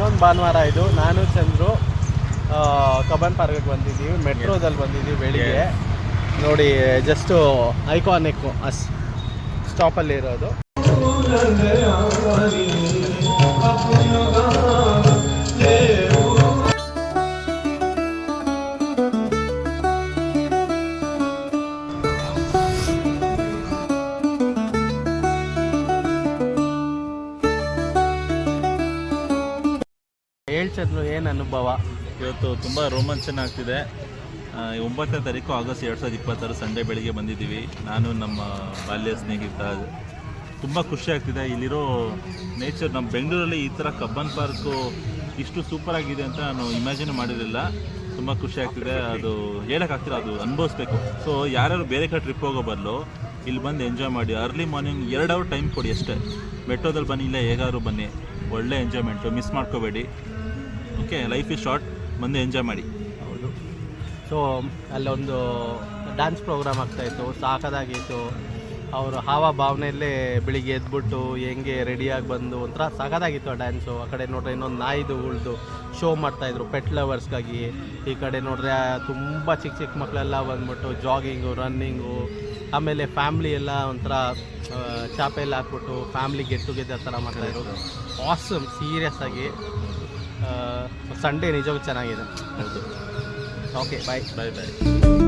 ಇನ್ನೊಂದು ಭಾನುವಾರ ಇದು. ನಾನು ಚಂದ್ರು ಕಬ್ಬನ್ ಪಾರ್ಕ್ಗೆ ಬಂದಿದ್ದೀವಿ. ಮೆಟ್ರೋದಲ್ಲಿ ಬಂದಿದ್ದೀವಿ ಬೆಳಿಗ್ಗೆ. ನೋಡಿ ಜಸ್ಟು ಐಕಾನಿಕ್ಕು ಸ್ಟಾಪಲ್ಲಿ ಇರೋದು. ಹೇಳ್ಚಂದ್ರು ಏನು ಅನುಭವ? ಇವತ್ತು ತುಂಬ ರೋಮಾಂಚನ ಆಗ್ತಿದೆ. 9ನೇ ತಾರೀಕು ಆಗಸ್ಟ್ 2026 ಸಂಡೇ ಬೆಳಿಗ್ಗೆ ಬಂದಿದ್ದೀವಿ. ನಾನು ನಮ್ಮ ಬಾಲ್ಯ ಸ್ನೇಹಿತ. ತುಂಬ ಖುಷಿ ಆಗ್ತಿದೆ. ಇಲ್ಲಿರೋ ನೇಚರ್, ನಮ್ಮ ಬೆಂಗಳೂರಲ್ಲಿ ಈ ಥರ ಕಬ್ಬನ್ ಪಾರ್ಕು ಇಷ್ಟು ಸೂಪರಾಗಿದೆ ಅಂತ ನಾನು ಇಮ್ಯಾಜಿನ್ ಮಾಡಿರಲಿಲ್ಲ. ತುಂಬ ಖುಷಿ ಆಗ್ತಿದೆ. ಅದು ಹೇಳೋಕ್ಕಾಗ್ತಿಲ್ಲ, ಅದು ಅನುಭವಿಸ್ಬೇಕು. ಸೊ ಯಾರ್ಯಾರು ಬೇರೆ ಕಡೆ ಟ್ರಿಪ್ ಹೋಗೋ ಬದಲು ಇಲ್ಲಿ ಬಂದು ಎಂಜಾಯ್ ಮಾಡಿ. ಅರ್ಲಿ ಮಾರ್ನಿಂಗ್ 2 ಅವರ್ ಟೈಮ್ ಕೊಡಿ ಅಷ್ಟೇ. ಮೆಟ್ರೋದಲ್ಲಿ ಬನ್ನಿ, ಇಲ್ಲ ಹೇಗಾದ್ರು ಬನ್ನಿ. ಒಳ್ಳೆ ಎಂಜಾಯ್ಮೆಂಟು, ಮಿಸ್ ಮಾಡ್ಕೋಬೇಡಿ. ಓಕೆ, ಲೈಫ್ ಇಸ್ ಶಾರ್ಟ್, ಬಂದು ಎಂಜಾಯ್ ಮಾಡಿ. ಹೌದು. ಸೊ ಅಲ್ಲೊಂದು ಡ್ಯಾನ್ಸ್ ಪ್ರೋಗ್ರಾಮ್ ಆಗ್ತಾಯಿತ್ತು, ಸಾಕದಾಗಿತ್ತು. ಅವರು ಹಾವ ಭಾವನೆಯಲ್ಲೇ ಬೆಳಿಗ್ಗೆ ಎದ್ಬಿಟ್ಟು ಹೆಂಗೆ ರೆಡಿಯಾಗಿ ಬಂದು ಒಂಥರ ಸಾಕಾಗಿತ್ತು ಆ ಡ್ಯಾನ್ಸು. ಆ ಕಡೆ ನೋಡ್ರೆ ಇನ್ನೊಂದು ನಾಯಿದು ಉಳ್ದು ಶೋ ಮಾಡ್ತಾಯಿದ್ರು ಪೆಟ್ ಲವರ್ಸ್ಗಾಗಿ. ಈ ಕಡೆ ನೋಡ್ರೆ ತುಂಬ ಚಿಕ್ಕ ಮಕ್ಕಳೆಲ್ಲ ಬಂದ್ಬಿಟ್ಟು ಜಾಗಿಂಗು, ರನ್ನಿಂಗು, ಆಮೇಲೆ ಫ್ಯಾಮ್ಲಿ ಎಲ್ಲ ಒಂಥರ ಚಾಪೆ ಎಲ್ಲ ಹಾಕ್ಬಿಟ್ಟು ಫ್ಯಾಮ್ಲಿ ಗೆಟ್ ಟುಗೆದರ್ ಥರ ಮಾಡ್ತಾಯಿದ್ರು. ಆಸಮ್, ಸೀರಿಯಸ್ ಆಗಿ ಸಂಡೇ ನಿಜವೂ ಚೆನ್ನಾಗಿದೆ. ಹೌದು. ಓಕೆ, ಬಾಯ್.